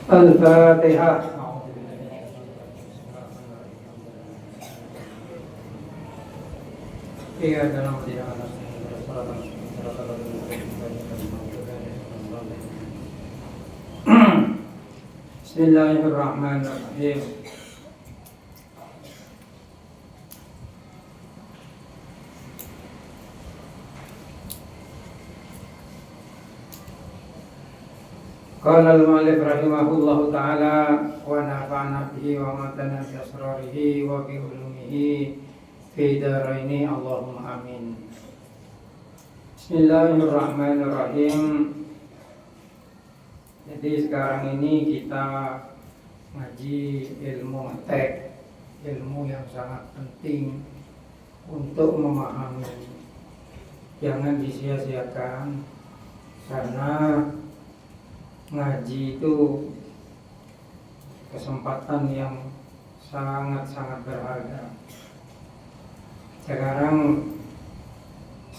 Al-Fatihah. Iya dalam Bismillahirrahmanirrahim. Qala al-mu'allif rahimahullahu ta'ala wa nafa'na bihi wa matana bi asrarihi wa bi ulumihi fi daraini Allahumma amin. Bismillahirrahmanirrahim. Jadi sekarang ini kita ngaji ilmu mantek, ilmu yang sangat penting untuk memahami. Jangan disia-siakan karena ngaji itu kesempatan yang sangat-sangat berharga. Sekarang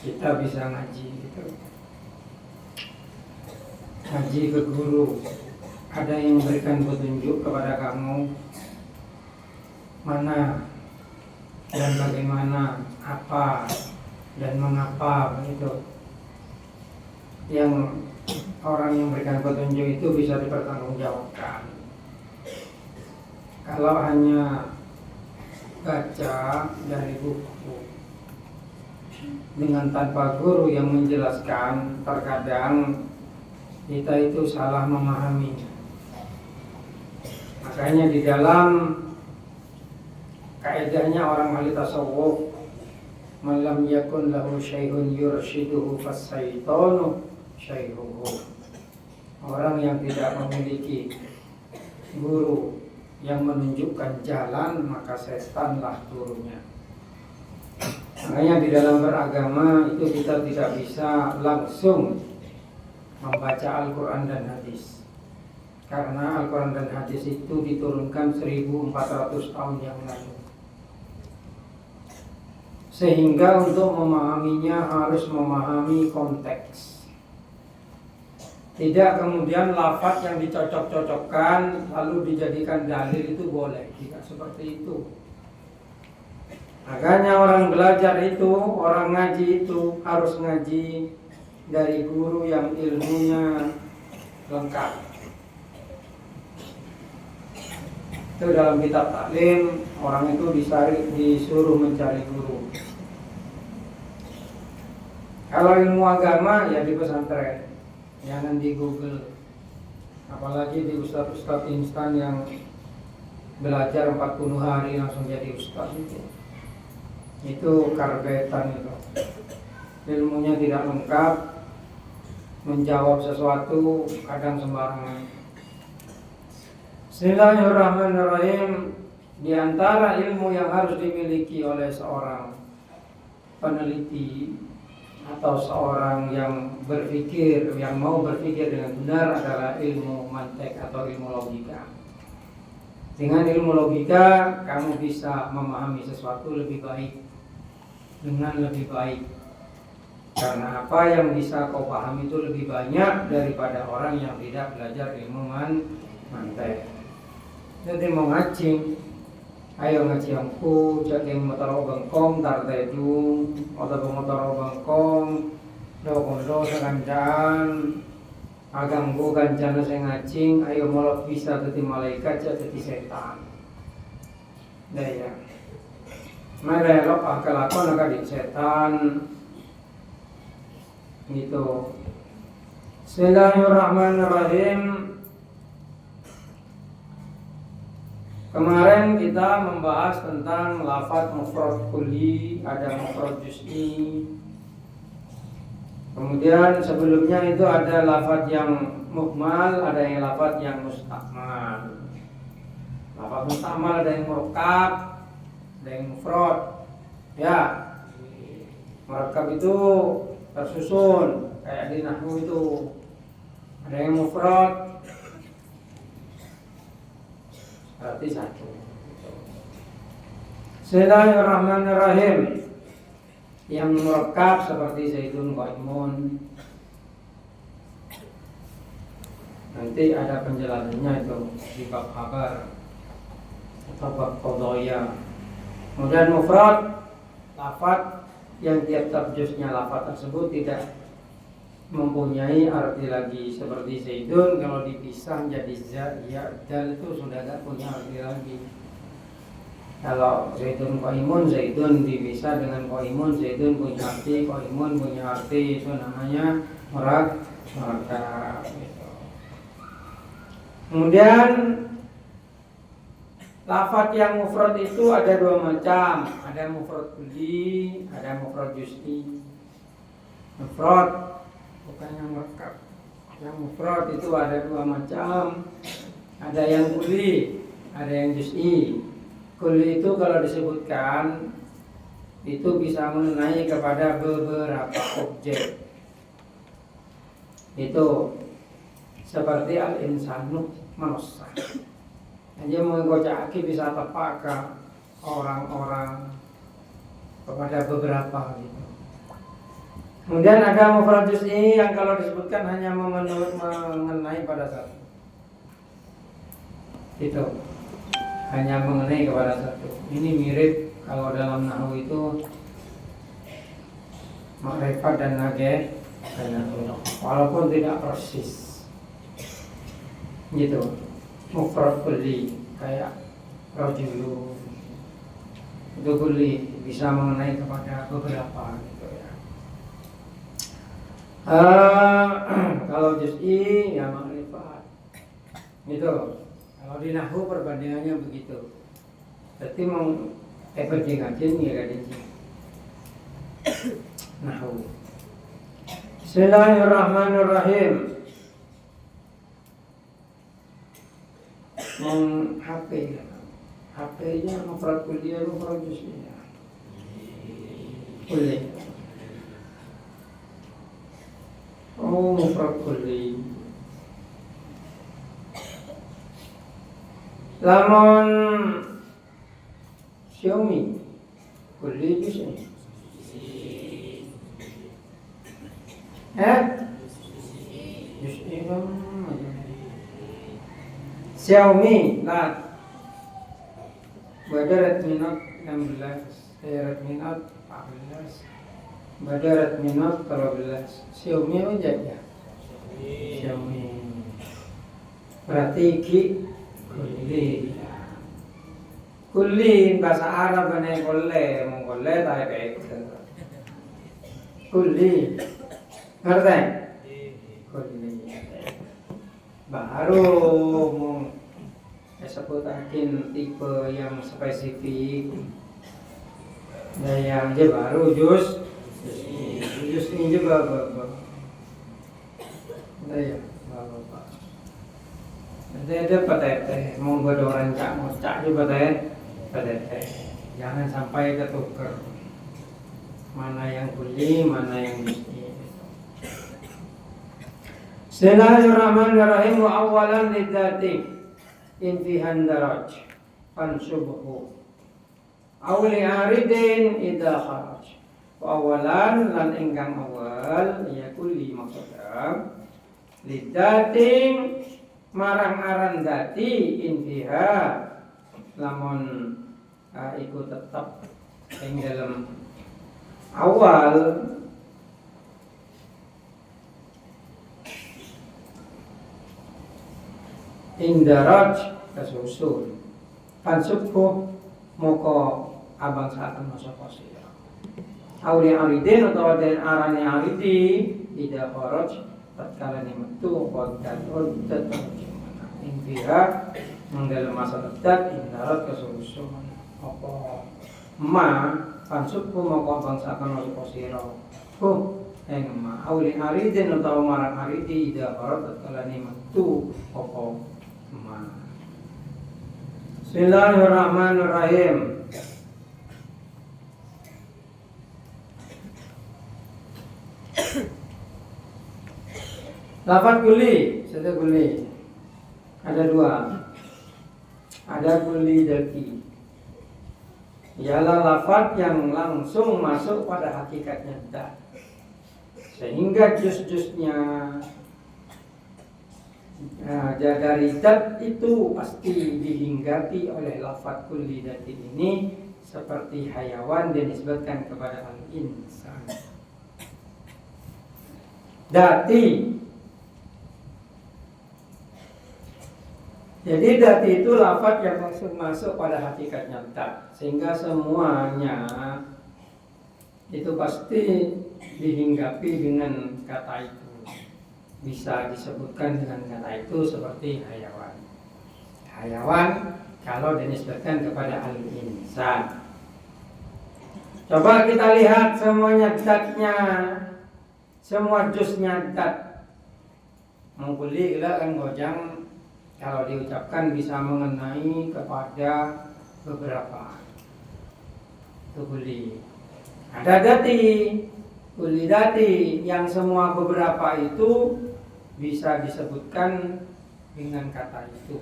kita bisa ngaji gitu. Ngaji ke guru. Ada yang memberikan petunjuk kepada kamu mana dan bagaimana, apa dan mengapa begitu. Yang orang yang memberikan petunjuk itu bisa dipertanggungjawabkan. Kalau hanya baca dari buku dengan tanpa guru yang menjelaskan, terkadang kita itu salah memahami. Makanya di dalam kaidahnya orang ahli tasawuf, man lam yakun lahu syai'un yurshiduhu fas-syaitanu syai'uhu. Orang yang tidak memiliki guru yang menunjukkan jalan, maka setanlah gurunya. Makanya di dalam beragama itu kita tidak bisa langsung membaca Al-Quran dan hadis, karena Al-Quran dan hadis itu diturunkan 1400 tahun yang lalu. Sehingga untuk memahaminya harus memahami konteks. Tidak kemudian lafaz yang dicocok-cocokkan lalu dijadikan dalil, itu boleh. Tidak seperti itu. Makanya orang belajar itu, orang ngaji itu harus ngaji dari guru yang ilmunya lengkap. Itu dalam kitab taklim, orang itu disuruh mencari guru. Kalau ilmu agama ya di pesantren, jangan di Google. Apalagi di ustaz-ustaz instan yang belajar 40 hari langsung jadi ustaz itu karbetan itu. Ilmunya tidak lengkap, menjawab sesuatu kadang sembarangan. Bismillahirrahmanirrahim. Di antara ilmu yang harus dimiliki oleh seorang peneliti atau seorang yang berpikir, yang mau berpikir dengan benar adalah ilmu mantek atau ilmu logika. Dengan ilmu logika kamu bisa memahami sesuatu lebih baik, dengan lebih baik. Karena apa yang bisa kau pahami itu lebih banyak daripada orang yang tidak belajar ilmu mantek. Jadi mau ngaji, ayo ngaji angku, jadi motor bengkong, tartedung, atau motor bengkong, do sekancan, aganggu kancana saya ngacing, ayo molot bisa jadi malaikat, jadi setan. Daya, merelok akal-akal agak di setan. Gitu. Bismillahirrahmanirrahim. Kemarin kita membahas tentang lafaz mufrad kulli, ada mufrad juz'i. Kemudian sebelumnya itu ada lafaz yang muhmal, ada yang lafaz yang mustakmal. Lafaz mustakmal ada yang murakkab, ada yang mufrad. Ya. Murakkab itu tersusun kayak di nahwu itu. Ada yang mufrad, berarti satu. Bismillahirrahmanirrahim. Yang murakkab seperti zaidun qaimun. Nanti ada penjelasannya itu di bab khabar atau bab qadaya. Kemudian mufrad, lafaz yang tiap-tiap juznya lafaz tersebut tidak mempunyai arti lagi, seperti zaidun kalau dipisah jadi za, ya, dal itu sudah tidak punya arti lagi. Kalau zaidun qaimun, zaidun dipisah dengan qaimun, zaidun punya arti, qaimun punya arti, itu namanya murad murakab gitu. Kemudian lafaz yang mufrad itu ada dua macam, ada mufrad kulli, ada mufrad juz'i. Mufrad bukan yang murakab. Yang mufrad itu ada dua macam, ada yang kulli, ada yang juz'i. Kulli itu kalau disebutkan itu bisa mengenai kepada beberapa objek. Itu seperti al-insanu manusia. Hanya mengkocaki bisa tepat ke orang-orang, kepada beberapa gitu. Kemudian ada mufrad juz'i yang kalau disebutkan hanya mengenai pada satu. Itu hanya mengenai kepada satu. Ini mirip kalau dalam nahwu itu ma'rifat dan nageh, walaupun tidak persis. Gitu. Mufrad kulli kayak rajulun. Itu kulli bisa mengenai kepada beberapa gitu ya. Kalau juz'i ya ma'rifat. Gitu. Kalau di nahwu perbandingannya begitu. Berarti mau perbandingan ya kan ini. Nahwu. Bismillahirrahmanirrahim. HP HP-nya mufrad kulli mufrad juz'i. Kulli. Oh, mufrad kulli. Lamun Xiaomi kulli juz'i. Juz'i kan Xiaomi Lat Redmi Note 16, Redmi Note 14, Redmi Note 13. Xiaomi aja ya. Xiaomi. Berarti kulli. Kulli bahasa Arab ane kulle, mengkulle tak baik. Kulli. Ngerti? Kulli. Baru sebutakin tipe yang spesifik. Dan yang aja baru juz ini juga bapak. Ya, bapak. Ada PTT, mau buat orang mau juga PTT. Jangan sampai ketuker. Mana yang kulli, mana yang juz'i. Bismillahirrahmanirrahim. Wa awalan lidzati intihan daraj fansubhu aw li'aridin idha kharaj. Wa awalan lan ingkang awal ya kulli maksudam lidzatin marang aran dati intiha lamun iku tetep ing dalam awal indaraj kasusul fansubhu moko abang saatan masuk posisi auli aridin atau den arane aridi ida kharaj tatkala ni metu qaddan uddat intiha dalam masa dekat indaraj kasusul apa ma fansubhu moko abang saatan masuk posisi eng ma auli aridin atau marang aridi ida kharaj tatkala ni metu apa Bismillahirrahmanirrahim. Lafaz kulli, satu kulli. Ada dua. Ada kulli daki. Ialah lafaz yang langsung masuk pada hakikatnya dat. Sehingga juz-juznya Nah, dari zat itu pasti dihinggapi oleh lafaz kulli dati ini, seperti hayawan dinisbatkan kepada al-insan. Dati. Jadi dati itu lafaz yang langsung masuk pada hakikatnya zat, sehingga semuanya itu pasti dihinggapi dengan kata itu. Bisa disebutkan dengan kata itu seperti hayawan. Hayawan kalau dinisbatkan kepada al-insan. Coba kita lihat semuanya zatnya, semua juznya zat. Mengkuli ila kan gojang kalau diucapkan bisa mengenai kepada beberapa. Kuli. Ada dati, kuli dati yang semua beberapa itu bisa disebutkan dengan kata itu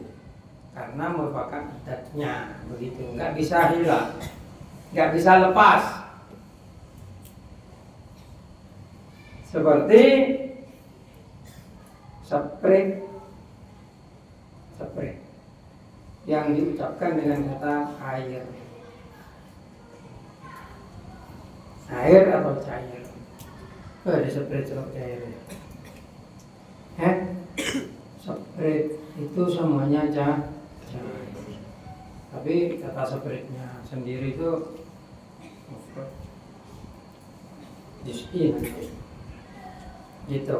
karena merupakan zatnya, begitu, nggak bisa hilang, nggak bisa lepas. Seperti sprit yang diucapkan dengan kata air atau cair. Ada sprit cair. Sprit itu semuanya cair. Tapi kata spritnya sendiri itu gitu.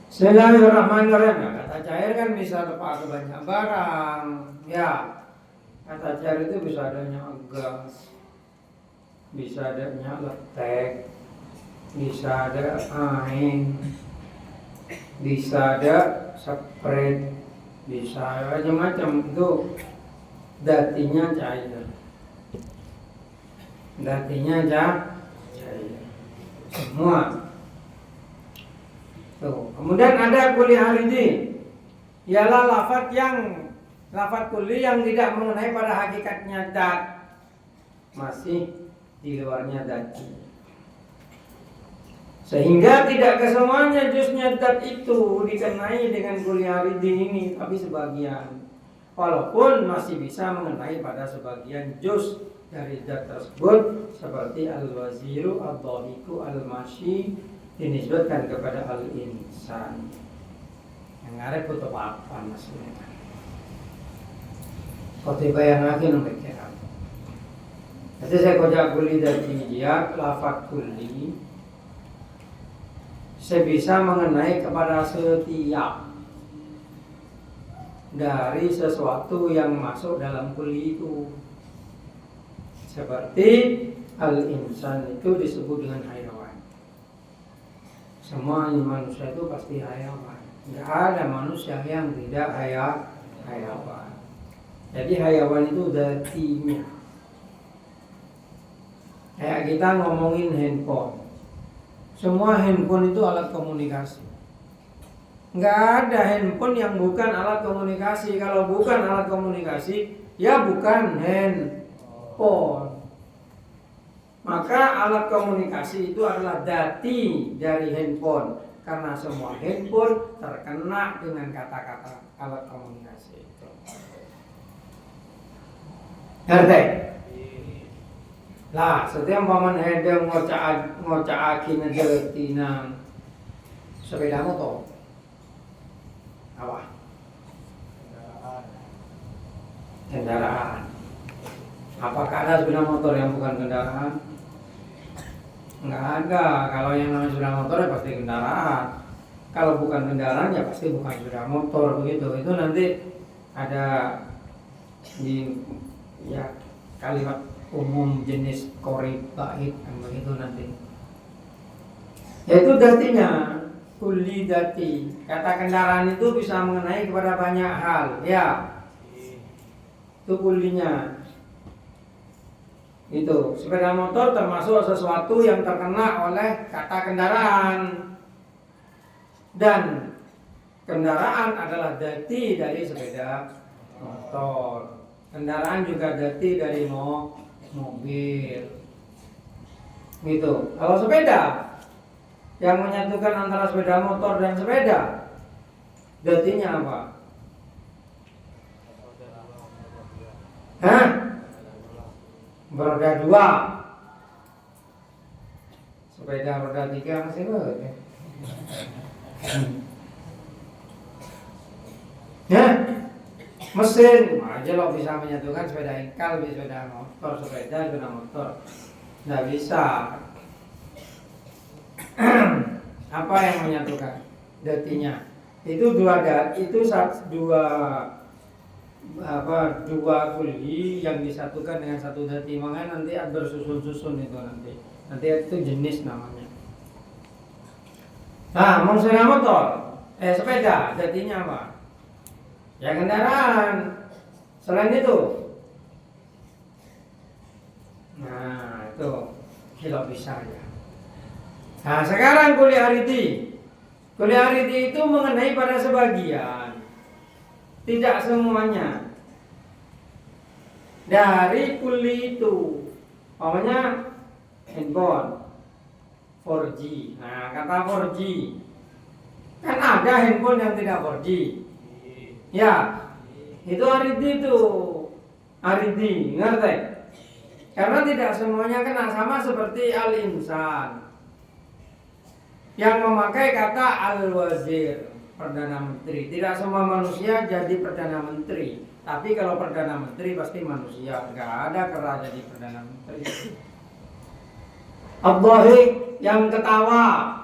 Bismillahirrahmanirrahim. Kata cair kan bisa lepas banyak barang, ya. Kata cair itu bisa adanya gas, bisa adanya letek, bisa ada air, bisa ada sprit, bisa macam-macam. Itu datinya cair. Datinya cair. Semua. Tuh. Kemudian ada kuli haridi, ialah lafaz kuli yang tidak mengenai pada hakikatnya zat, masih di luarnya dati. Sehingga tidak kesemuanya juznya zat itu dikenai dengan kuli haridi ini, tapi sebagian. Walaupun masih bisa mengenai pada sebagian juz dari zat tersebut, seperti al-waziru, al-dhahiku, al-masyi, dinisbatkan kepada al-insan. Yang ngarep itu apa maksudnya? Kau bayang lagi nang kira. Jadi saya kojak kuli dari dia, lafaz kuli saya bisa mengenai kepada setiap dari sesuatu yang masuk dalam kuli itu. Seperti al-insan itu disebut dengan hayawan. Semua manusia itu pasti hayawan. Tidak ada manusia yang tidak hayawan. Jadi hayawan itu datinya. Kayak kita ngomongin handphone. Semua handphone itu alat komunikasi. Nggak ada handphone yang bukan alat komunikasi. Kalau bukan alat komunikasi, ya bukan handphone. Maka alat komunikasi itu adalah dati dari handphone, karena semua handphone terkena dengan kata-kata alat komunikasi itu. Ngerti? Lah, setiap paman hedeng ngocaki ngejetina sepeda motor. Apa? Kendaraan. Apakah ada sepeda motor yang bukan kendaraan? Enggak ada. Kalau yang namanya sepeda motor ya pasti kendaraan. Kalau bukan kendaraan ya pasti bukan sepeda motor, begitu. Itu nanti ada di kalimat umum jenis korib bait yang begitu nanti. Yaitu datinya, kulli dati. Kata kendaraan itu bisa mengenai kepada banyak hal, ya. Itu kullinya. Itu sepeda motor termasuk sesuatu yang terkena oleh kata kendaraan, dan kendaraan adalah dati dari sepeda motor. Kendaraan juga dati dari mobil. Gitu. Kalau sepeda yang menyatukan antara sepeda motor dan sepeda Datinya apa? Hah? Beroda 2. Sepeda roda 3 masih boleh. Ya, mesin aja lo bisa menyatukan sepeda engkal, sepeda motor, sepeda motor. Nggak bisa. Apa yang menyatukan? Datinya. Itu dua kuli yang disatukan dengan satu dati. Makanya nanti bersusun-susun itu nanti. Nanti itu jenis namanya. Nah, mau sepeda motor, sepeda, datinya apa? Ya kendaraan. Selain itu, nah itu kilo bisa ya. Nah sekarang kuliah ariti. Kuliah ariti itu mengenai pada sebagian, tidak semuanya. Dari kuliah itu, namanya handphone 4G. Nah kata 4G, kan ada handphone yang tidak 4G. Ya, itu ariti itu. Ariti, ngerti? Karena tidak semuanya kena, sama seperti al-insan yang memakai kata al-wazir, Perdana Menteri. Tidak semua manusia jadi Perdana Menteri. Tapi kalau Perdana Menteri pasti manusia. Gak ada kera jadi Perdana Menteri. Ad-dhahik, yang ketawa.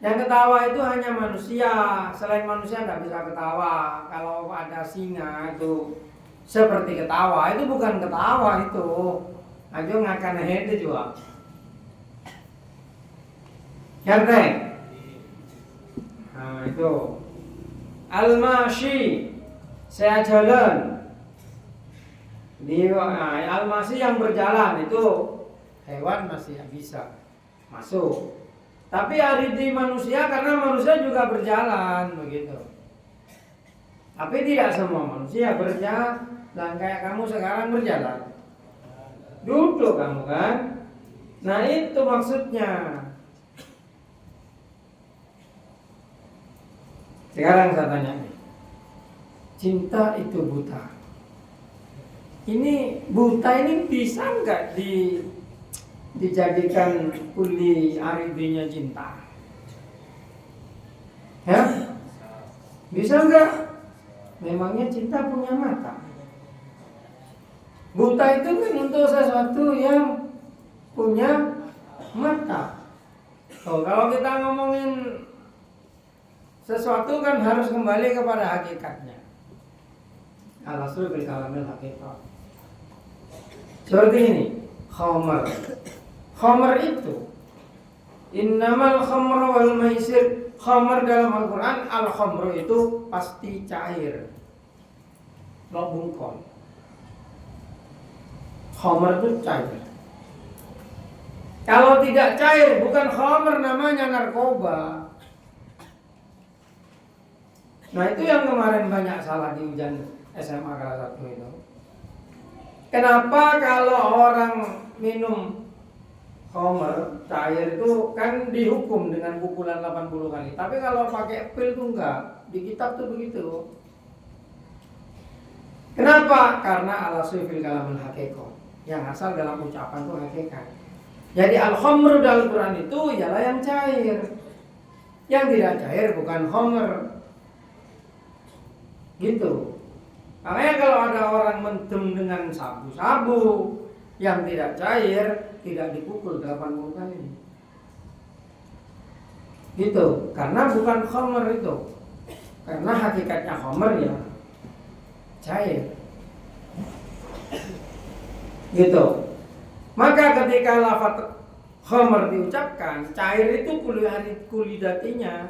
Yang ketawa itu hanya manusia. Selain manusia tidak bisa ketawa. Kalau ada singa itu seperti ketawa. Itu bukan ketawa itu. Aja ngakan hede juga. Ngerti? Nah itu al-mashi, saya jalan. Al-mashi yang berjalan itu hewan masih bisa masuk. Tapi ariti manusia karena manusia juga berjalan begitu. Tapi tidak semua manusia berjalan. Dan kayak kamu sekarang berjalan, duduk kamu kan. Nah itu maksudnya. Sekarang saya tanya nih, cinta itu buta. Ini buta ini bisa nggak dijadikan kuli aridinya cinta? Ya? Bisa nggak? Memangnya cinta punya mata? Buta itu kan untuk sesuatu yang punya mata. Kalau kita ngomongin sesuatu kan harus kembali kepada hakikatnya. Al-aslu bil kalamil hakikat. Seperti ini, khamar. Khamar itu innamal khamru wal maisir. Khamar dalam Al-Quran, al-khamru itu pasti cair, lo bungkol. Khamar itu cair. Kalau tidak cair bukan khamar, namanya narkoba. Nah itu yang kemarin banyak salah di ujian SMA kelas 1 itu. Kenapa kalau orang minum khamar cair itu kan dihukum dengan pukulan 80 kali. Tapi kalau pakai pil itu enggak. Di kitab tuh begitu. Kenapa? Karena al-aslu fil kalamil haqiqah. Yang asal dalam ucapan itu hakikat. Jadi al-khamru dalam Quran itu ialah yang cair. Yang tidak cair bukan khamr. Gitu. Makanya kalau ada orang mendem dengan sabu-sabu yang tidak cair, tidak dipukul 80 kali. Gitu. Karena bukan khamr itu. Karena hakikatnya khamr ya cair. Gitu. Maka ketika lafaz khamr diucapkan, cair itu kulidatinya,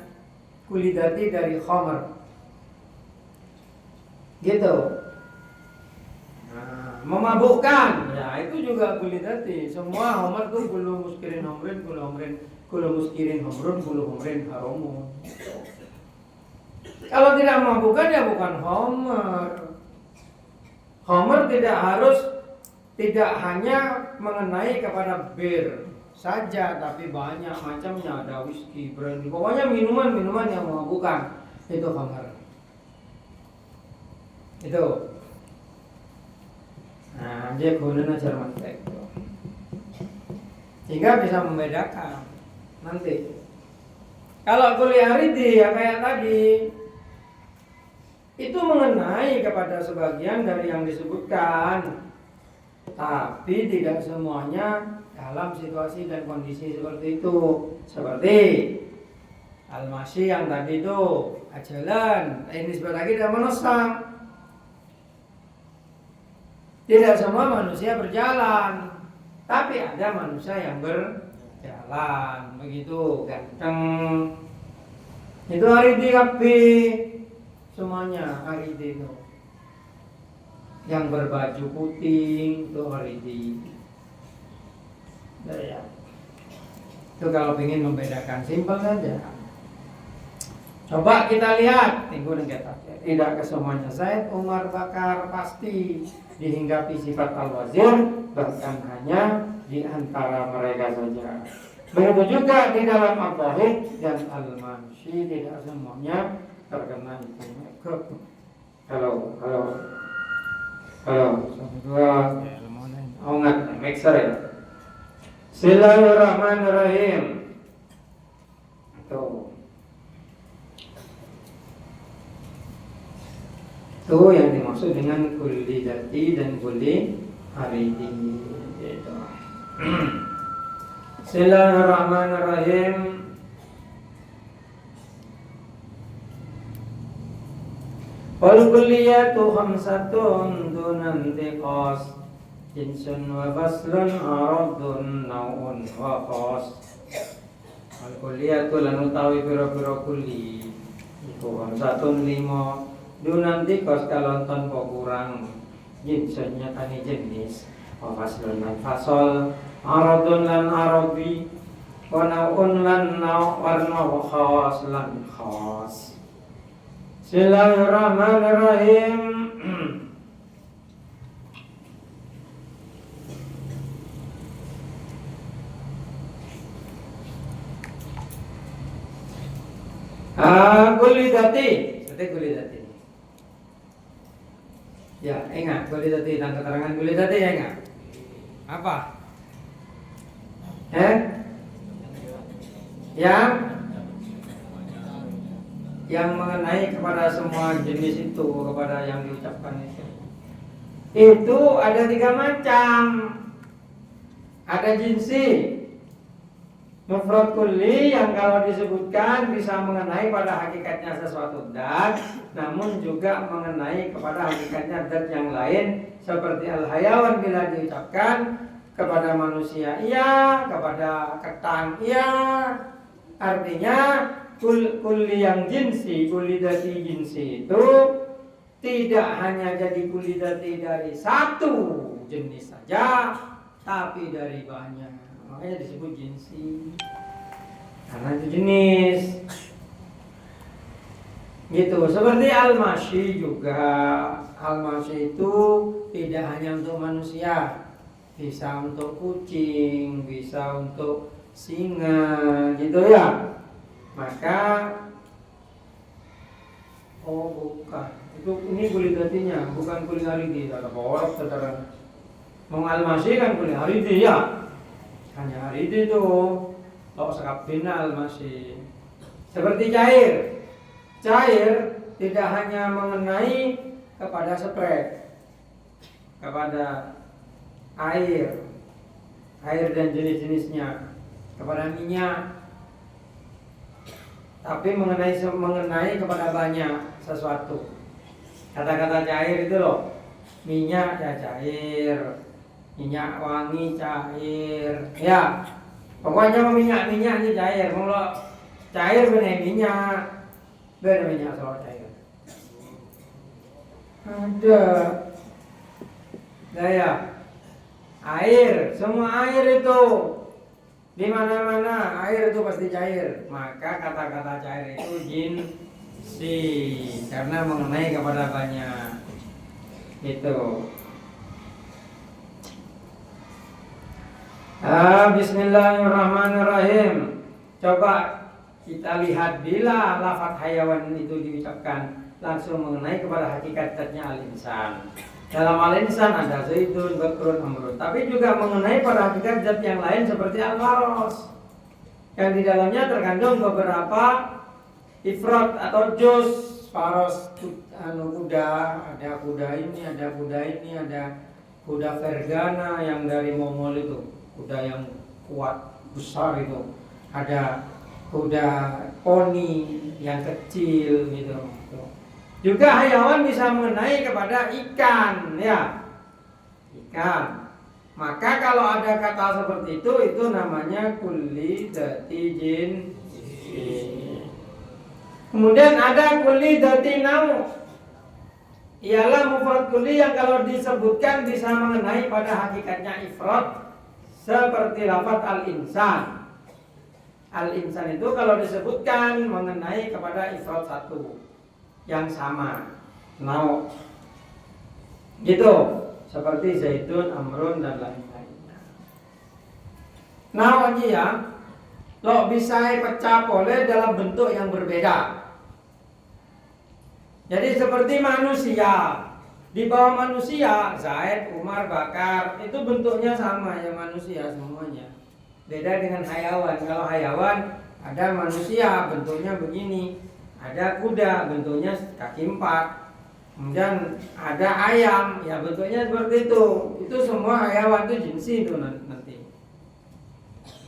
kulidati dari khamr. Gitu. Nah, memabukkan, ya itu juga kulidati. Semua khamr itu kulu muskirin homrin, kulu muskirin homrun, kulu homrin haromun. Kalau tidak memabukkan ya bukan khamr. Khamr tidak hanya mengenai kepada bir saja, tapi banyak macamnya. Ada whisky, brandy, pokoknya minuman-minuman yang memabukkan. itu khamar. Itu. Nah, dia gunanya Jerman Tech. Sehingga bisa membedakan nanti. Kalau kuliah ridi ya kayak tadi, itu mengenai kepada sebagian dari yang disebutkan, tapi tidak semuanya dalam situasi dan kondisi seperti itu. Seperti al-masyi yang tadi itu ajalan, ini sebentar lagi tidak menosang. Tidak semua manusia berjalan, tapi ada manusia yang berjalan, begitu ganteng. Itu aridi kapi, semuanya aridi itu. Yang berbaju putih itu aridi. Ya. Itu kalau ingin membedakan, simpel saja. Coba kita lihat, tidak kesemuanya Zaid, Umar, Bakar pasti dihinggapi sifat al-wazir, bahkan hanya di antara mereka saja. Begitu juga di dalam al-wahid dan al-mansi, tidak semuanya terkena itu. Halo. Ingat, make sure ya. Bismillahirrahmanirrahim. Itu yang dimaksud dengan kulli dati dan kulli aridi. Gitu. Bismillahirrahmanirrahim. Wal kulliyatu khamsatun dunan tiqas, jinsun wa baslun aradun nau'un wa khas. Wal kulliyatu lan utawi pira-pira kulli iku khamsatun 5 dunan tiqas kalonton kok kurang, jinsunnya tani jenis, wa baslun lan fasol, aradun lan arabi, wa nau'un lan nau' warna wa khas lan khas. Bismillahirrahmanirrahim. Kulidati, seperti kulidati. Ya, ingat kulidati dan keterangan kulidati ya ingat. Apa? Yang mengenai kepada semua jenis itu, kepada yang diucapkan itu ada 3 macam. Ada jinsi mufrad kulli yang kalau disebutkan bisa mengenai pada hakikatnya sesuatu dat, namun juga mengenai kepada hakikatnya dat yang lain, seperti al-hayawan bila diucapkan kepada manusia iya, kepada ketang iya. Artinya kulli yang jinsi, kulidati jinsi itu tidak hanya jadi kulidati dari satu jenis saja, tapi dari banyak. Makanya disebut jinsi, karena itu jenis. Gitu. Seperti al-masyi juga. Al-masyi itu tidak hanya untuk manusia, bisa untuk kucing, bisa untuk singa, gitu ya. Maka bukan. Ini kulidatinya, bukan kuli haridi. Ada bawah saudara. Mau al-masyi kan kuli haridi ya. Hanya haridi itu. Kalau sekapina al-masyi. Seperti cair. Cair tidak hanya mengenai kepada spray, kepada air dan jenis-jenisnya, kepada minyak, tapi mengenai kepada banyak sesuatu. Kata-kata cair itu loh, minyak ya cair, minyak wangi cair, ya pokoknya minyak ini cair. Kalau cair benar minyak soal cair. Ada daya air, semua air itu di mana-mana air itu pasti cair. Maka kata-kata cair itu jinsi karena mengenai kepada banyak. Itu. Bismillahirrahmanirrahim. Coba kita lihat bila lafaz hayawan itu diucapkan langsung mengenai kepada hakikatnya al-insan. Dalam al-insan ada zaidun, bakrun, amrun. Tapi juga mengenai pada hakikat zat yang lain seperti al-faros, yang di dalamnya terkandung beberapa ifrat atau juz. Faros kuda, ada kuda ini, ada kuda ini, ada kuda Vergana yang dari Mongol itu, kuda yang kuat besar itu. Ada kuda poni yang kecil gitu. Juga hayawan bisa mengenai kepada ikan, ya, ikan. Maka kalau ada kata seperti itu namanya kulli dzati jinsi. Kemudian ada kulli dzati nau. Ialah mufrad kulli yang kalau disebutkan bisa mengenai pada hakikatnya ifrad seperti lafaz al-insan. Al-insan itu kalau disebutkan mengenai kepada ifrad satu yang sama, nau gitu, seperti zaitun, amrun dan lain-lainnya. Nau aja ya, lo bisa pecah boleh dalam bentuk yang berbeda. Jadi seperti manusia, di bawah manusia Zaid, Umar, Bakar itu bentuknya sama ya, manusia semuanya. Beda dengan hayawan. Kalau hayawan ada manusia bentuknya begini, ada kuda bentuknya kaki 4, kemudian ada ayam ya bentuknya seperti itu. Itu semua hayawan itu jinsi itu nanti.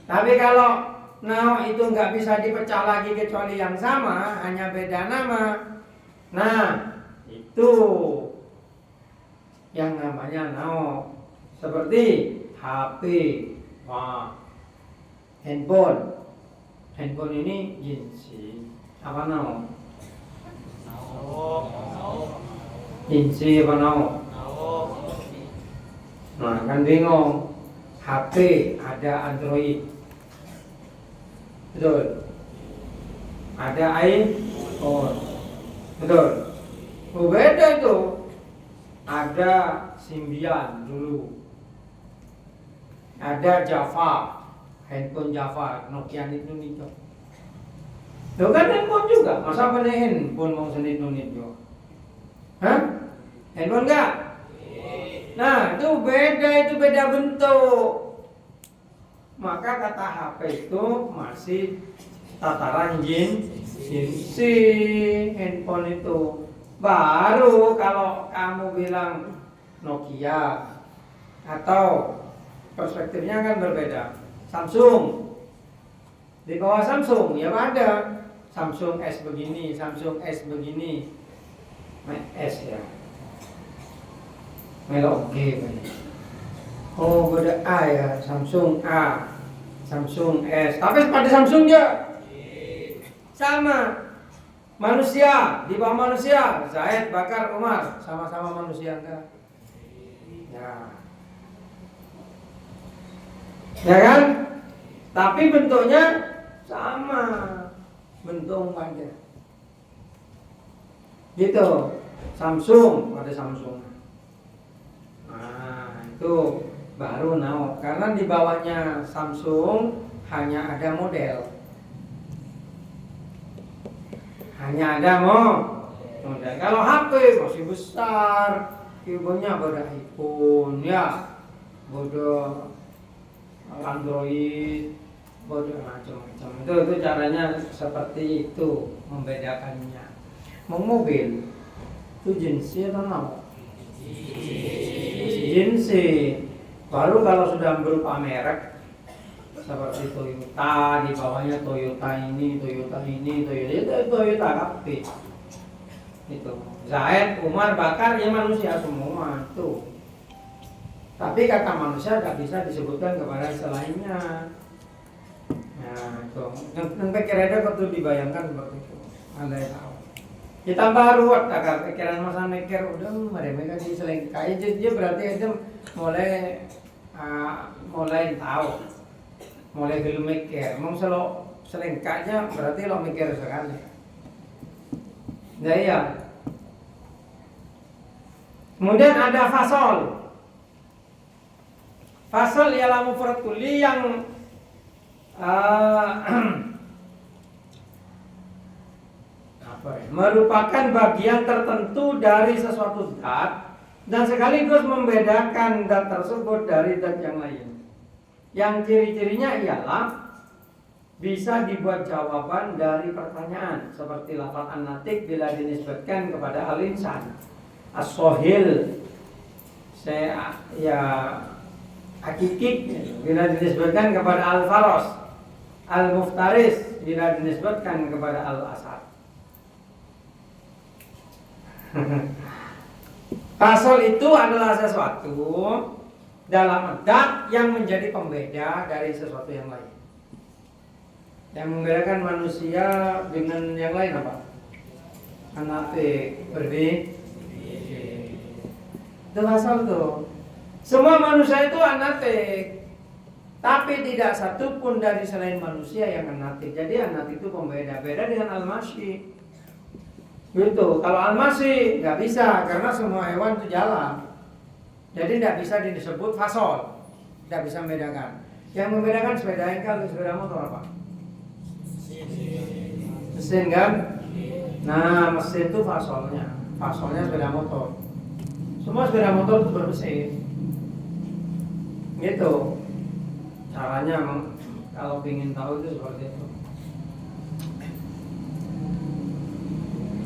Tapi kalau nau itu nggak bisa dipecah lagi kecuali yang sama, hanya beda nama. Nah itu yang namanya nau. Seperti HP, wah, handphone. Handphone ini jinsi apa nau? Jinsi apa nau? Nah kan bingung. HP ada Android, betul. Ada iPhone, betul. Oh, beda itu. Ada Symbian dulu. Ada Java, handphone Java, Nokia itu. Loh kan handphone juga, masa apa nih handphone mau senit-senit juga? Hah? Handphone enggak? Nah itu beda bentuk. Maka kata HP itu masih tataran jinsi handphone itu. Baru kalau kamu bilang Nokia atau perspektifnya kan berbeda. Samsung, di bawah Samsung ya ada Samsung S begini, Samsung S begini, S ya, Melo G banyak. Oh beda A ya, Samsung A, Samsung S. Tapi pada Samsung ya sama. Manusia, di bawah manusia, Zaid, Bakar, Umar, sama-sama manusia enggak? Ya kan? Tapi bentuknya sama, bentuk aja. Gitu. Samsung, ada Samsung. Nah, itu baru nau. Karena di bawahnya Samsung hanya ada model. Hanya ada model. Kalau HP masih besar, keyboardnya pada iPhone ya, bodoh Android, bodoh macam-macam. Itu caranya seperti itu membedakannya. Mau mobil itu jinsi atau nau? Jinsi. Baru kalau sudah berupa merek seperti Toyota, di bawahnya Toyota ini, Toyota kabeh. Itu. Zaid, Umar, Bakar ya manusia semua tuh. Tapi kata manusia nggak bisa disebutkan kepada selainnya. Nah, itu. Yang pikirannya kok tuh dibayangkan seperti itu. Anda yang tahu. Ditambah ruwet, takar pikiran masa mikir udah mereka diselengkai, dia berarti itu mulai tahu, mulai belum mikir. Mau selengkaknya berarti lo mikir sekali. Ya. Kemudian ada fasol. Fasol ialah mufrad kulli yang merupakan bagian tertentu dari sesuatu zat dan sekaligus membedakan zat tersebut dari zat yang lain. Yang ciri-cirinya ialah bisa dibuat jawaban dari pertanyaan, seperti lafaz an-natik bila dinisbatkan kepada al-insan, as-sohil, saya ya hakiki bila dinisbatkan kepada al-faros, al-muftaris bila dinisbatkan kepada al-asad. Fasol itu adalah sesuatu dalam zat yang menjadi pembeda dari sesuatu yang lain. Yang membedakan manusia dengan yang lain apa? Anatik, berbeda. Itu fasol tuh. Semua manusia itu anatik, tapi tidak satu pun dari selain manusia yang anatik. Jadi anatik itu pembeda. Beda dengan al-masyi. Gitu. Kalau al-masyi nggak bisa karena semua hewan itu jalan. Jadi tidak bisa disebut fasol. Tidak bisa membedakan. Yang membedakan sepeda engkel dan sepeda motor apa? Mesin kan? Nah, mesin itu fasolnya. Fasolnya sepeda motor. Semua sepeda motor itu bermesin. Gitu. Caranya kalau ingin tahu itu seperti itu.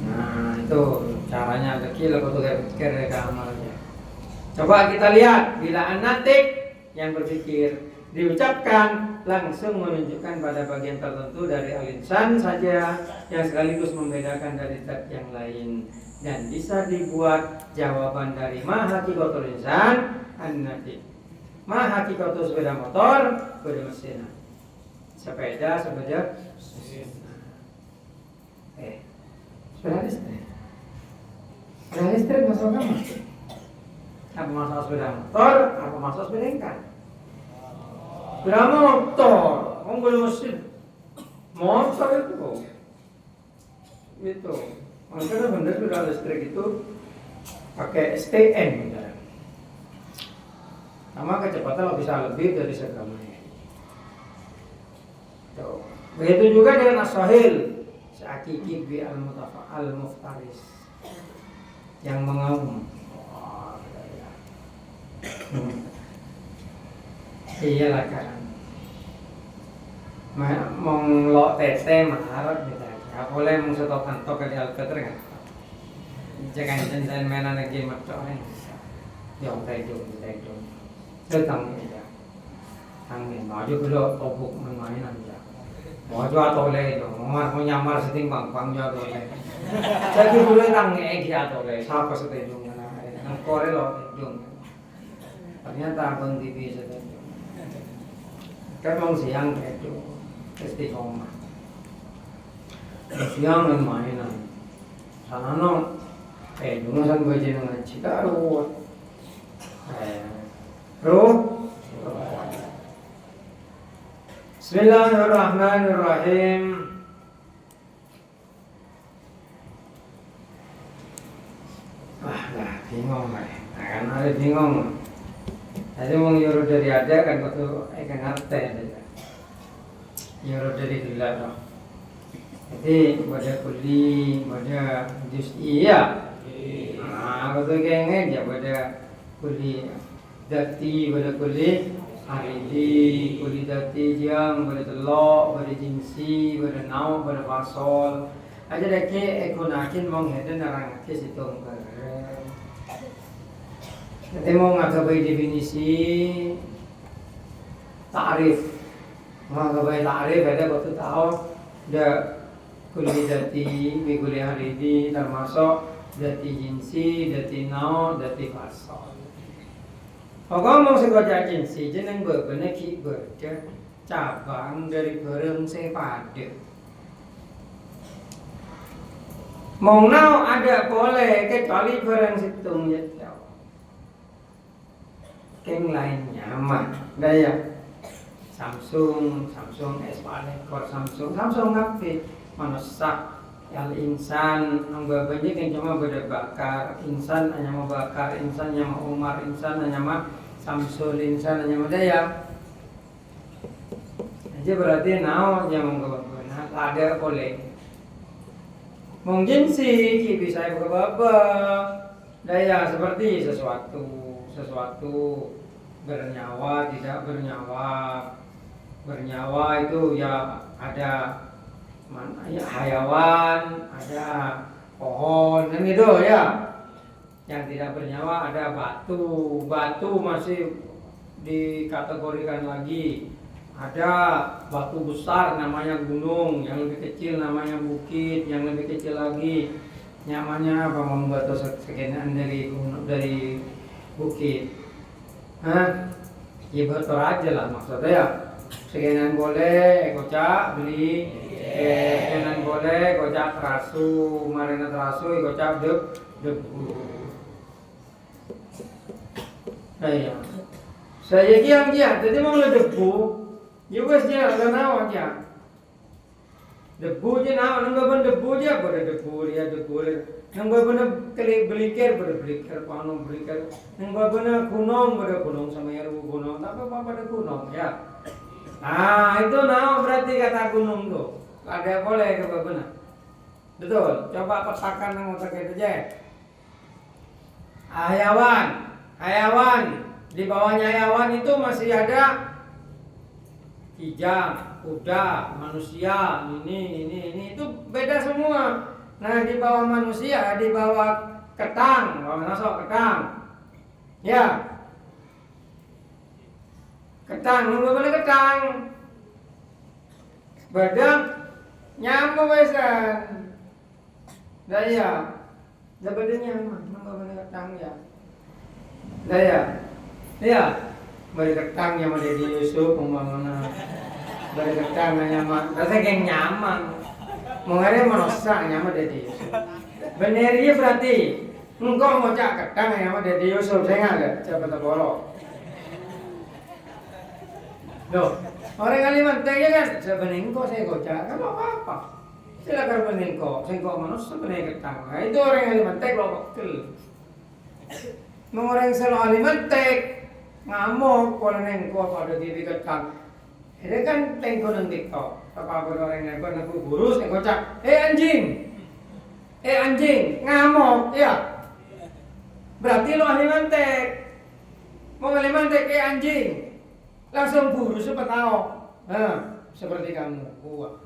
Nah, itu caranya ada kilo kira amalnya. Coba kita lihat bila anatik yang berpikir diucapkan langsung menunjukkan pada bagian tertentu dari al-insan saja yang sekaligus membedakan dari zat yang lain dan bisa dibuat jawaban dari ma hakikatul insan an-natik. Ma hakikatul sepeda motor bermesin. Sepeda mesin. Sepeda listrik. Sepeda listrik masuk apa? Apa masalah sepeda motor? Apa masalah sepeda engkang? Sepeda motor, boleh mesin. Motor itu, itu. Makanya benar sepeda listrik itu pakai STM, benar. Sama kecepatan bisa lebih dari segamanya. Begitu juga dengan as-sahil, hakiki bi al-muftaris yang mengaum. Iyalah kan. Menglok tete maharap gitu. Enggak boleh mengsotokan tok kali al-qadr kan. Jangan jangan mainan lagi macam ni. Yang itu. Tetang aja. Angin maju dulu topuk mainan aja. Mau jual toleh itu, mau nyamar setting bang jual toleh. Jadi dulu tang dia toleh, siapa setting mana? Nang kore loh jung. Ternyata abang TV setting. Kan siang itu, istiqomah. Siang mainan. Sana no, dulu san gue jenengan cita ruwet. Bismillahirrahmanirrahim. Bingung kan ada bingung. Jadi mau nyuruh dari ada kan waktu ikan ngerti nyuruh dari gelap. Jadi pada kuli, pada juz'iyah. Nah, betul kayaknya aja pada kuli dati, pada kuli haridi, kuli dati jang, pada telok, pada jinsi, pada nau, pada fasol. Aja dek ekonakin mau ngeden orang ke situ keren. Nanti mau ngagabai definisi ta'rif. Mau ngagabai ta'rif ada waktu tahu ada kuli dati, kuli haridi termasuk dati jinsi, dati nau, dati fasol. Pokoknya mau sekolah jinsi jeneng berbeda ki berja cabang dari barang sepade. Mau nau ada boleh kecuali barang situng ya. Yang lainnya mah daya Samsung S4 Samsung ngapain manusia yang insan nggak banyak yang cuma beda bakar insan hanya mau bakar insan hanya mau Umar insan hanya mau Samsul insan hanya mau daya aja berarti nau yang mau benar ada boleh Mungkin sih ki bisa babak. Daya seperti sesuatu bernyawa tidak bernyawa. Bernyawa itu ya ada mana ya hayawan, ada pohon kan gitu ya. Yang tidak bernyawa ada batu. Batu masih dikategorikan lagi. Ada batu besar namanya gunung, yang lebih kecil namanya bukit, yang lebih kecil lagi namanya apa, membuat sekian dari bukit. Hah? Ya betul aja lah maksudnya ya. Sekian boleh kocak beli, sekian boleh kocak terasu, marina terasu, kocak debu. Nah ya. Saya kian jadi mau debu. Juga sih ada nawa aja. Debu je nawa, nggak bener debu je, pada debu dia debu. Nggak bener belikir, pada belikir, panu belikir. Nggak bener gunung, pada gunung sama Yeru gunung. Tapi apa pada gunung ya? Nah itu nawa berarti kata gunung tuh. Ada boleh ke benar. Betul. Coba petakan yang otak itu aja. Hayawan. Di bawahnya hayawan itu masih ada kijang, kuda, manusia, ini itu beda semua. Nah di bawah manusia, di bawah ketang, bawah nasok ketang, ya, ketang, nunggu mana ketang, badak, nyamuk wesan, daya, dapat nyaman, nunggu mana ketang ya, daya, ya. Bari ketang yang ada di Yusuf umpamana. Bari ketang nyaman, rasa geng nyaman. Mengare manusia nyaman ada di Yusuf. Bener ya berarti. Engkau mau cak ketang yang ada di Yusuf, saya enggak coba terbolok. Loh, orang Kalimantan ya kan, sebenarnya engkau saya gocak, kan apa-apa. Silakan benengko, sengkau manusia bener ketang. Nah, itu orang Kalimantan lo betul. Orang selalu Kalimantan ngamuk kalau nengko pada diri ketang. Ini kan tengko nanti kau. Apa orang yang pernah burus nengko cak. Anjing, ngamuk ya. Berarti lo ahli mantek. Mau ahli mantek anjing. Langsung burus cepat tahu. Nah, seperti kamu. Gua.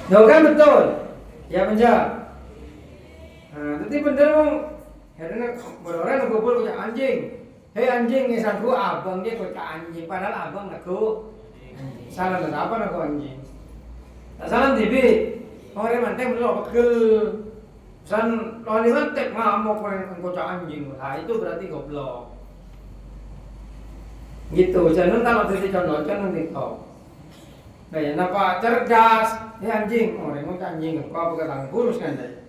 Tuh kan betul. Ya menjawab. Nah, nanti bener mau. Karena orang ngumpul kocak anjing. Hei anjing, ngesan gua abang dia kocak anjing. Padahal abang ngaku salah apa ngaku anjing. Tak salah tibi. Orang mantek belum pegel. San orang mantek ngamuk orang kocak anjing. Nah itu berarti goblok. Gitu. Jangan kalau jadi contoh nanti kau. Nah ya napa cerdas. Hei anjing, orang kocak anjing. Kau pegang kurus kan deh.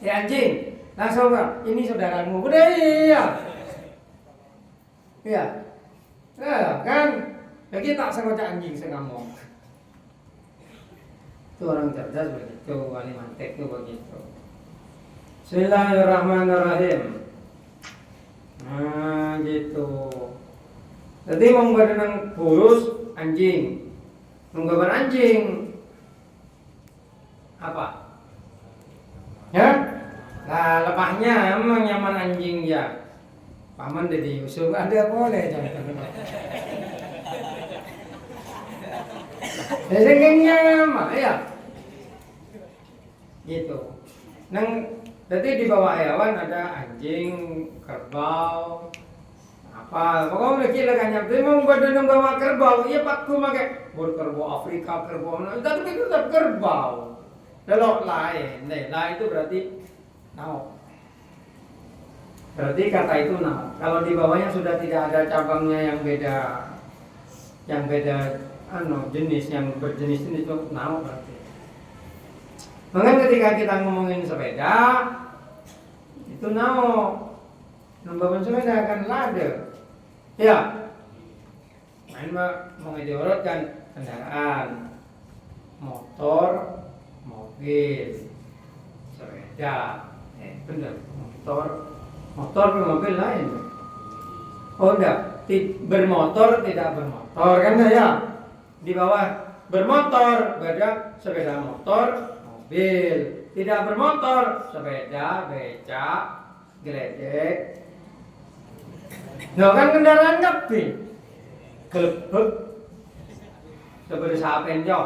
Hei anjing. Langsung kan, ini saudaramu, udah iya. Iya. Nah, kan, lagi tak sengaja anjing saya ngomong. Itu orang cerdas begitu, wali mantek itu begitu. Bismillahirrahmanirrahim. Nah, gitu. Jadi mau badan kurus anjing, menggambar anjing. Apa? Ya? Nah, lepahnya emang nyaman anjing ya. Paman Dede Yusuf ada boleh jangan. Sesengnya nyaman ya. Gitu. Jadi di bawah hewan ada anjing, kerbau, apa? Pokoknya kira kan nyampe mau badan bawa kerbau, iya pakku pakai kerbau Afrika, kerbau mana? Tapi itu tetap kerbau. Kalau lain, itu berarti nao. Berarti kata itu nao. Kalau di bawahnya sudah tidak ada cabangnya yang beda jenis yang berjenis itu nao berarti. Makanya ketika kita ngomongin sepeda itu nao. Membangun sepeda kan lada. Ya. Main mau diurutkan kendaraan, motor, mobil, sepeda. Benar, motor mobil lain. Oh enggak, bermotor tidak bermotor kan ya. Di bawah bermotor, sepeda motor, mobil. Tidak bermotor, sepeda, becak, geledek. Nah kan kendaraan ngepi, gelebek, seperti sapen jok.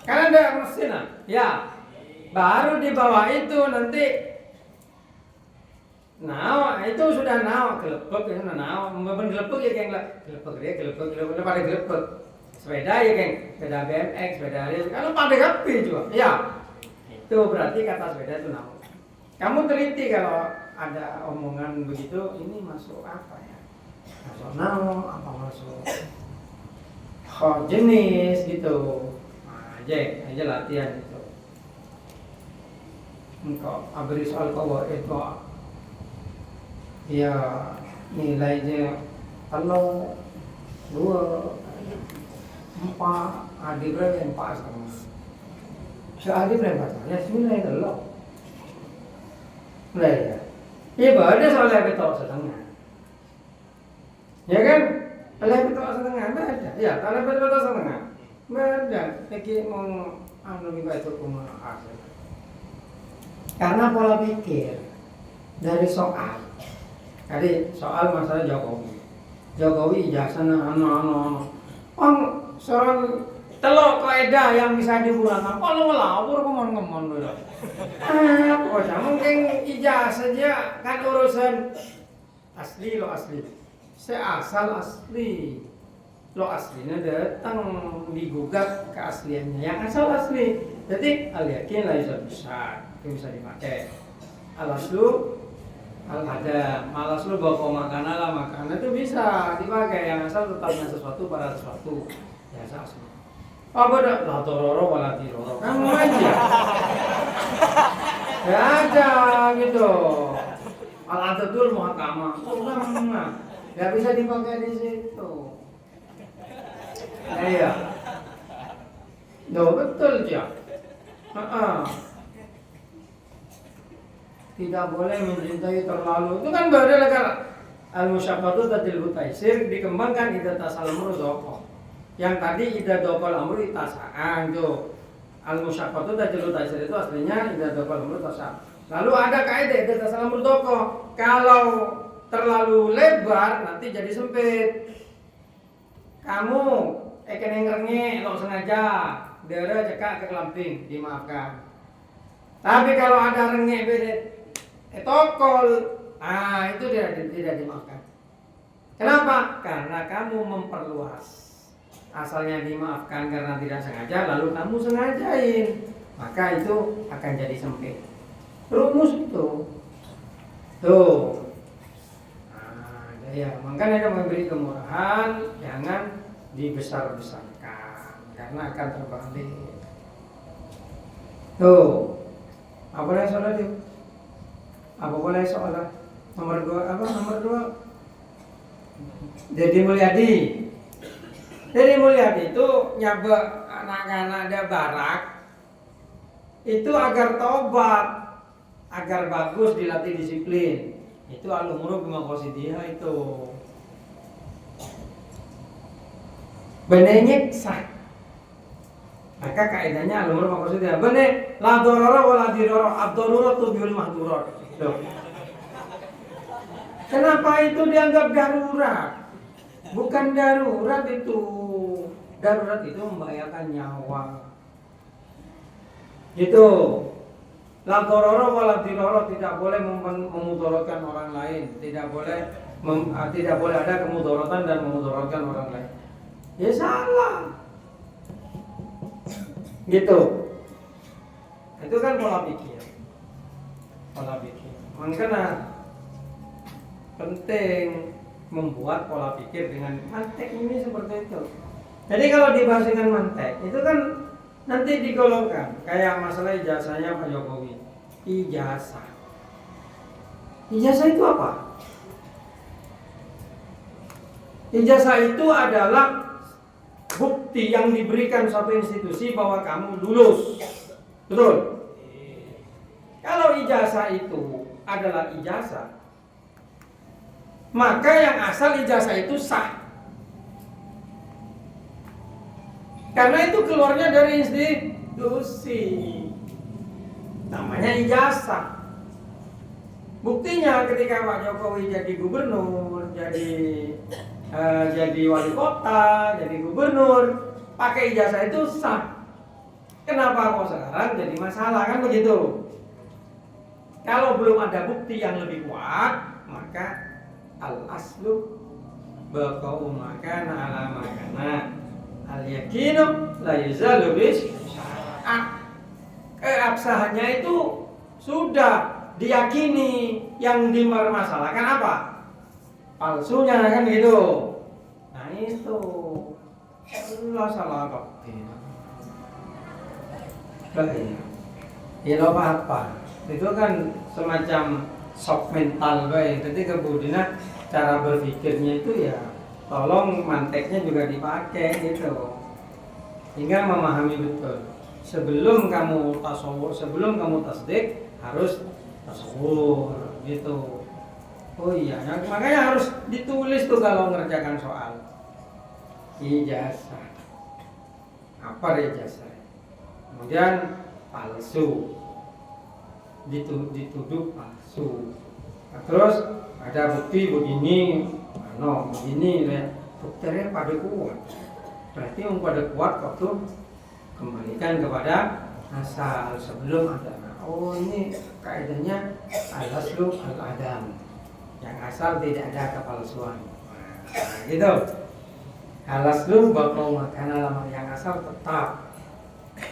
Kan ada mesin, ya. Baru di bawah itu nanti, itu sudah gelebek itu beban gelebek ya geng, gelebek pada gelebek. Sepeda ya geng, sepeda BMX, sepeda kalau pada ngepi juga, ya. Itu berarti kata sepeda itu naon. Kamu teliti kalau ada omongan begitu, ini masuk apa ya? Masuk naon, apa masuk jenis gitu. Nah, aja latihan itu. Engkau abri soal kau itu, ya nilainya kalau 2, 4, adik berapa 4 setengah. Seadi berapa? Ya sebenarnya itu loh. Mulai ya. Iya baru soalnya betul setengah. Ya kan? Kalau betul setengah beda. Ya kalau betul setengah beda. Lagi mau juga itu asal. Karena pola pikir dari soal. Tadi soal masalah Jokowi ijazahnya soal telok kaidah yang bisa digunakan. Kalau ngelawur kemon dulu. Mungkin ijazah saja kan urusan asli lo asli. Seasal asli. Lo aslinya datang digugat keasliannya. Yang asal asli. Jadi al-yakin la bisa dipakai. Al-aslu al-ada. Al-aslu bawa makanan itu bisa dipakai. Yang asal tetapnya sesuatu pada sesuatu. Ya asal. Apa dah? La tororo wala tiroro. Kamu aja. Ya aja gitu. Al-adadul muhakama. Gak bisa dipakai di situ. Iya. Betul ya. Tidak boleh mencintai terlalu. Itu kan baru kan al-musyabbatu tadil taisir dikembangkan idza tasalamur dzaqah. Yang tadi idza dokal amru itasaan tuh. Al-musyabbatu tadil taisir itu aslinya idza dokal amru tasaan. Lalu ada kaidah idza tasalamur dzaqah. Kalau terlalu lebar nanti jadi sempit. Kamu kene ngrenge lo sengaja daerah cekak ke kelamping dimaafkan. Tapi kalau ada rengek beda tokol, itu tidak dimaafkan. Kenapa? Karena kamu memperluas. Asalnya dimaafkan karena tidak sengaja, lalu kamu sengajain, maka itu akan jadi sempit. Rumus itu. Tuh. Ya, makanya ada memberi kemurahan, jangan dibesar-besarkan karena akan terbalik. Tuh. Apa boleh soal itu? Apa boleh soal nomor 2? Deddy Mulyadi itu nyaba anak-anak ada barak itu agar tobat, agar bagus dilatih disiplin. Itu al-umuru bima qasidiha itu. Benenya sah. Maka kaidahnya al-umuru bima qasidiha. Benar, la darara wa la dirara, ad-daruratu bil mahdurat. Kenapa itu dianggap darurat? Bukan darurat itu. Darurat itu membahayakan nyawa. Gitu. La darara wa la dirara, tidak boleh memudaratkan orang lain, tidak boleh ada kemudaratan dan memudaratkan orang lain. Ya salah. Gitu. Itu kan pola pikir. Makanya penting membuat pola pikir dengan mantek ini seperti itu. Jadi kalau dibahas dengan mantek, itu kan nanti digolongkan kayak masalah ijazahnya Pak Jokowi. Ijazah itu apa? Ijazah itu adalah bukti yang diberikan suatu institusi bahwa kamu lulus. Betul? Kalau ijazah itu adalah ijazah, maka yang asal ijazah itu sah. Karena itu keluarnya dari institusi, namanya ijazah. Buktinya ketika Pak Jokowi jadi gubernur, jadi wali kota, jadi gubernur, pakai ijazah itu sah. Kenapa kok sekarang jadi masalah, kan begitu? Kalau belum ada bukti yang lebih kuat, maka al-aslu baqa'u makana ala makana, al-yakinu la yuzalu bisyar'a. Keabsahannya itu sudah diyakini, yang dipermasalahkan apa? Palsunya, kan gitu. Nah itu Allah salah kabeh. Ya apa? Itu kan semacam shock mental bae. Jadi kemudian cara berpikirnya itu ya tolong manteknya juga dipakai gitu. Hingga memahami betul. Sebelum kamu tasawur, sebelum kamu tasdik, harus tasawur gitu. Oh iya, makanya harus ditulis tuh kalau ngerjakan soal. Ijazah. Apa ijazah? Kemudian palsu, dituduh palsu. Nah, terus ada bukti begini, begini, buktinya pada kuat. Berarti yang pada kuat waktu kembalikan kepada asal sebelum ada. Oh ini kaidahnya al-aslu al-adam, yang asal tidak ada kepalsuan. Nah, gitu. Al-aslu baqa'u makana lama, yang asal tetap.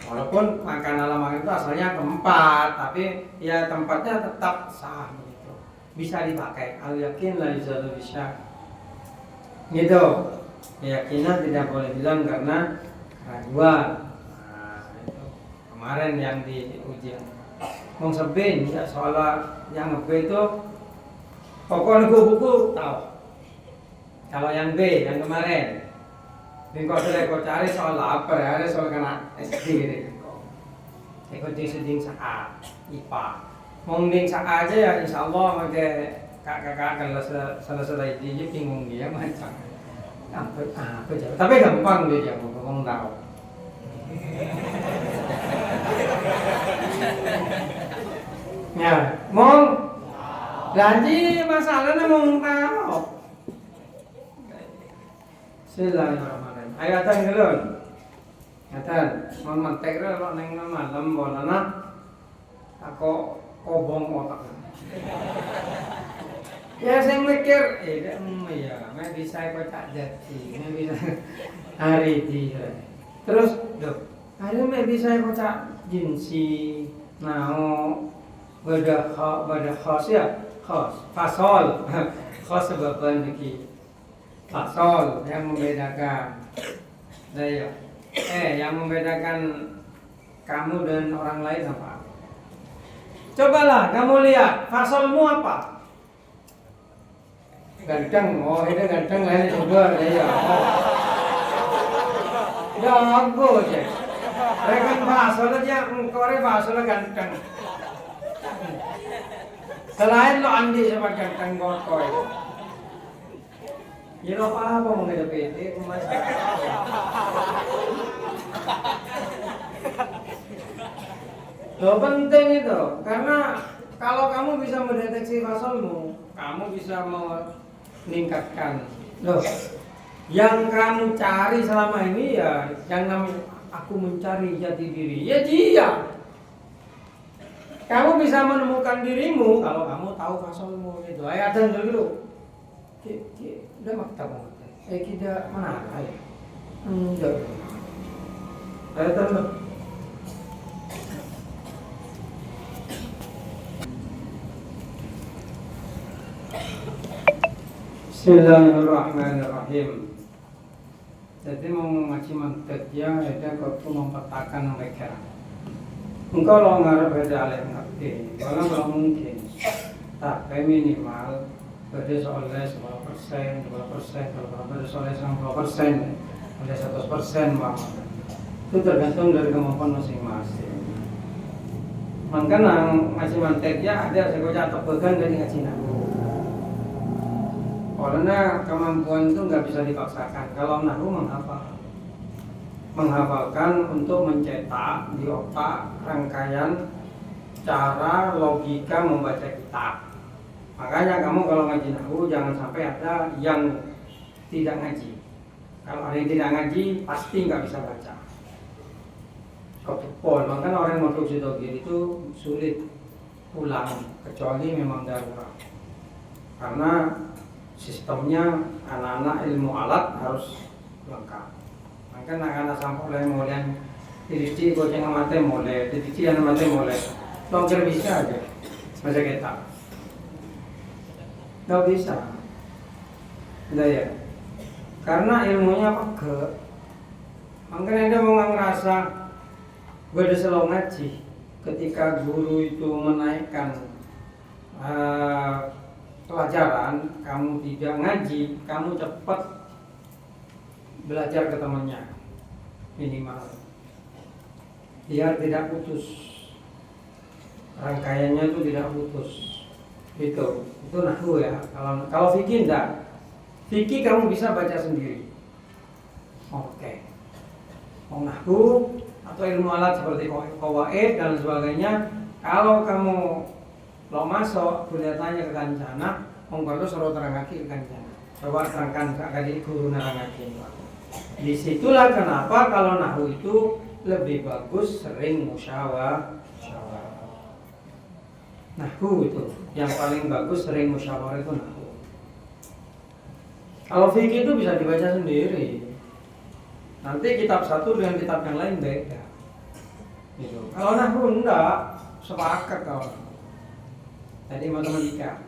Walaupun makanan lama itu asalnya tempat, tapi ya tempatnya tetap sah gitu. Bisa dipakai. Al-yakin la yuzalu bisyar'a. Gitu. Keyakinan tidak boleh hilang karena keraguan. Nah, itu kemarin yang di ujian. Wong seben ya soal yang B itu pokoknya buku tahu. Kalau yang B yang kemarin Bingko sudah kau cari soal apa ya? Ada soal kena SD gitu. Ikut ding saat IPA. Mending saat aja ya, insya Allah pakai kakak kalau selesai dia bingung dia macam. Apa jauh. Tapi gampang dia ngomong tahu. Ya, mong janji masalahnya mong tahu. Bismillahirrahmanirrahim. Ayo atan ngelon. Atan, mon mentek lo neng malam bolana. Aku kobong otak. Ya saya mikir, ya, saya bisa kocak jadi, saya bisa hari di. Terus, dok, hari ini bisa kocak jinsi, beda khas ya, fasol, khas sebabkan lagi, fasol yang membedakan, yang membedakan kamu dan orang lain apa? Cobalah kamu lihat fasolmu apa? Ganteng, oh ini ganteng lah ini juga, ya. Jago aja. Rekan fasol aja, engkau fasolnya ganteng. Selain lo andi sama ganteng gotoy. Ya lo apa mau ngedepi rumah saya. Lo penting itu, karena kalau kamu bisa mendeteksi fasolmu, kamu bisa meningkatkan. Loh, yang kamu cari selama ini ya, yang namanya aku mencari jati diri, ya dia. Kamu bisa menemukan dirimu kalau kamu tahu fasolmu itu. Ayo ada dulu. Udah maktab kita mana ya? Enggak. Ayo tahu. Bismillahirrahmanirrahim. Jadi mau mengaji mantek ya, ada waktu mempetakan mereka. Engkau lo ngarep beda alih ngerti, kalau belum mungkin. Tapi minimal beda soalnya 10%, 20%, kalau beda soalnya 90%, ada 100% mah. Itu tergantung dari kemampuan masing-masing. Makanya ngaji mantek ya ada sekolah atau pegang dari ngaji naku. Karena kemampuan itu nggak bisa dipaksakan. Kalau nahu menghafal, menghafalkan untuk mencetak di otak rangkaian cara logika membaca kitab. Makanya kamu kalau ngaji nahwu jangan sampai ada yang tidak ngaji. Kalau ada yang tidak ngaji pasti nggak bisa baca. Kepol, makanya orang yang masuk Sidogir itu sulit pulang kecuali memang darurat. Karena sistemnya anak-anak ilmu alat harus lengkap. Maka anak-anak sampai mulai dirisi goceng mate mulai, dirisi anak mate mulai. Dokter bisa aja, masa kita. Nggak bisa. Udah ya. Karena ilmunya peke. Makanya dia mau ngerasa gue udah selalu ngaji. Ketika guru itu menaikkan pelajaran, kamu tidak ngaji, kamu cepat belajar ke temannya minimal, biar tidak putus, rangkaiannya itu tidak putus. Itu nahwu ya. Kalau fikih enggak, fikih kamu bisa baca sendiri. Oke. Mau nahwu atau ilmu alat seperti qawaid dan sebagainya, kalau kamu lo masuk kelihatannya ke kancana, perlu suruh terangake ke kancana. Coba terangkan kali guru nerangake. Disitulah kenapa kalau nahwu itu lebih bagus sering musyawarah. Nahwu itu yang paling bagus sering musyawarah itu nahwu. Kalau fikih itu bisa dibaca sendiri. Nanti kitab satu dengan kitab yang lain beda. Gitu. Kalau nahwu enggak, sepakat kalau. Tadi matematika.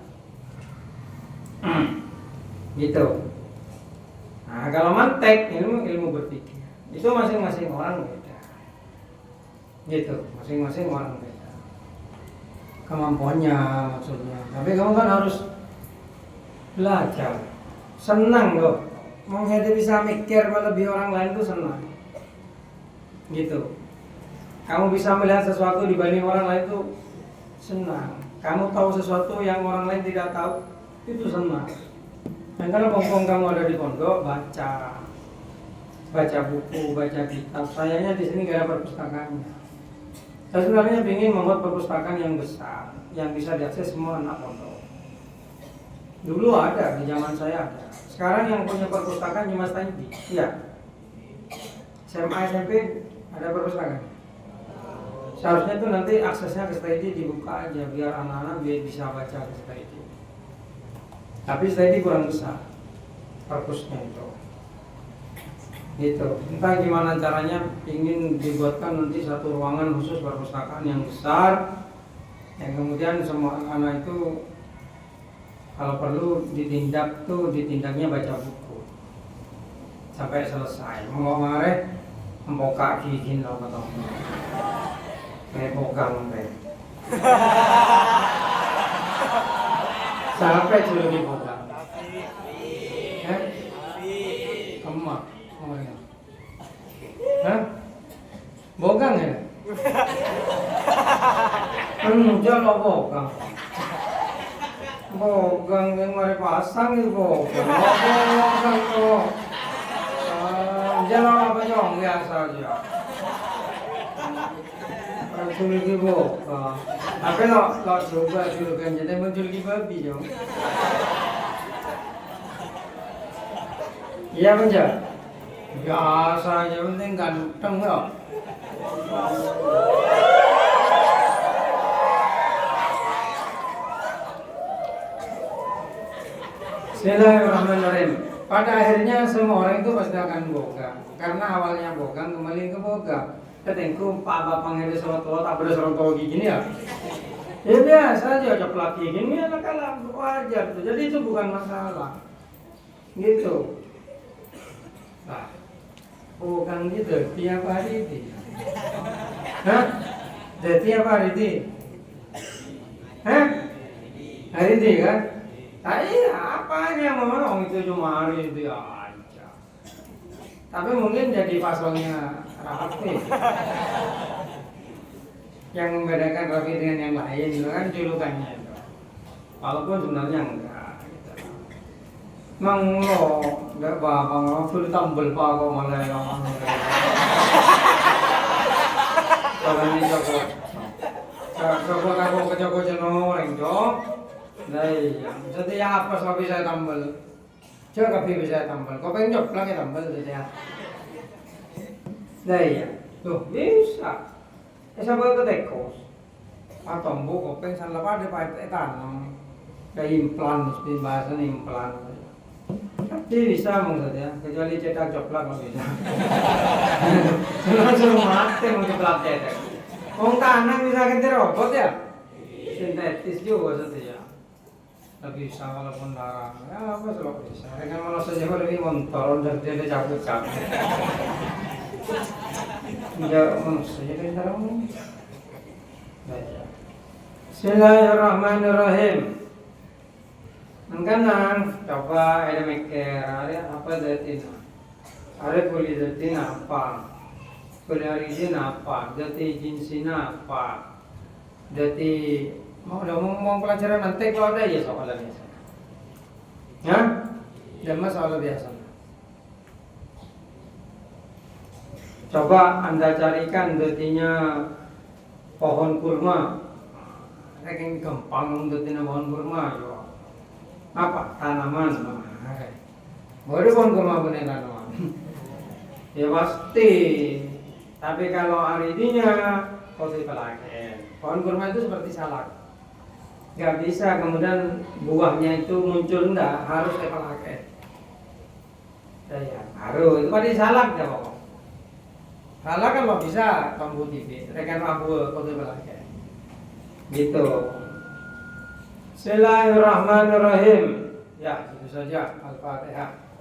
Gitu. Nah, kalau mantek ilmu berpikir, itu masing-masing orang beda. Gitu, masing-masing orang beda. Kemampuannya maksudnya. Tapi kamu kan harus belajar. Senang loh. Mau jadi bisa mikir melebihi orang lain itu senang. Gitu. Kamu bisa melihat sesuatu dibanding orang lain itu senang. Kamu tahu sesuatu yang orang lain tidak tahu, itu senang. Dan kalau pongpong kamu ada di pondok, baca buku, baca kitab. Sayangnya di sini gak ada perpustakaannya. Saya sebenarnya ingin membuat perpustakaan yang besar, yang bisa diakses semua anak pondok. Dulu ada, di zaman saya ada. Sekarang yang punya perpustakaan cuma Taidi. Iya. SMA SMP ada perpustakaan. Seharusnya itu nanti aksesnya ke Taidi dibuka aja biar anak-anak bisa baca ke Taidi. Tapi Taidi kurang besar perpusnya itu. Gitu. Entah gimana caranya ingin dibuatkan nanti satu ruangan khusus perpustakaan yang besar, yang kemudian semua anak itu kalau perlu ditindaknya baca buku sampai selesai. Mau ngareh membuka gigin loh ketemu. Kayak bogang teh. Sampai sudah dibogang. Kemak. Oh ya. Hah? Bogang ya? Jalan bogang. Bogang yang mari pasang itu bogang. Bogang itu. Jalan apa jong biasa aja. Sulit ibu, tapi lo coba julukan jadi muncul babi dong. Iya menja, biasa aja penting ganteng lo. Bismillahirrahmanirrahim. Pada akhirnya semua orang itu pasti akan bogang, karena awalnya bogang kembali ke bogang. Ketengku Pak Bapak ngede serotol, tak pada serotol gini ya. Ya biasa aja ceplak gini ya kalah wajar tuh. Jadi itu bukan masalah. Gitu. Nah, bukan gitu tiap hari itu. Hah? Jadi tiap hari itu. Hah? Hari itu kan? Iya, apanya mau itu cuma hari itu aja. Tapi mungkin jadi pasalnya Rafi. Yang membedakan Rafi dengan yang lain itu kan julukannya itu. Walaupun sebenarnya enggak. Gitu. Mang lo enggak apa-apa, full tambel pak kok malah yang Kalau ini Joko. Joko kamu ke Joko Jenoreng Jok. Nah iya, setiap apa sapi saya tambal. Coba kafe bisa tambal. Kau pengen Jok lagi tambal saja. Nah iya, tuh bisa. Sabar ke tekos. Atombo kau pengen salah pada pai tanam. Kayak implan, seperti bahasa implan. Tapi bisa maksudnya, kecuali cetak coklat nggak bisa. Langsung mati mau cetak cetak. Kong tanah bisa ganti robot ya, sintetis juga maksudnya. Tapi bisa walaupun larang, ya apa selalu bisa. Dengan malah saja lebih montor dan dia cabut-cabut. Enggak manusia kan larang. Bismillahirrahmanirrahim. Mengkanang coba ada mikir ada apa datina, ada kuli datina apa, kuli origin apa, dati jinsina apa, dati mau pelajaran nanti kalau ada ya soal biasa, ya, jangan soal biasa. Coba anda carikan datinya pohon kurma, saking gampang datina pohon kurma yo. Apa tanaman baru pohon kurma punya tanaman ya pasti, tapi kalau aridinya pasti pelaken. Pohon kurma itu seperti salak, nggak bisa kemudian buahnya itu muncul, enggak harus pelaken ya, harus itu pasti salak ya pokok salak kan nggak bisa tumbuh tipe rekan abu pasti pelaken gitu. Bismillahirrahmanirrahim. Ya, itu saja Al-Fatihah.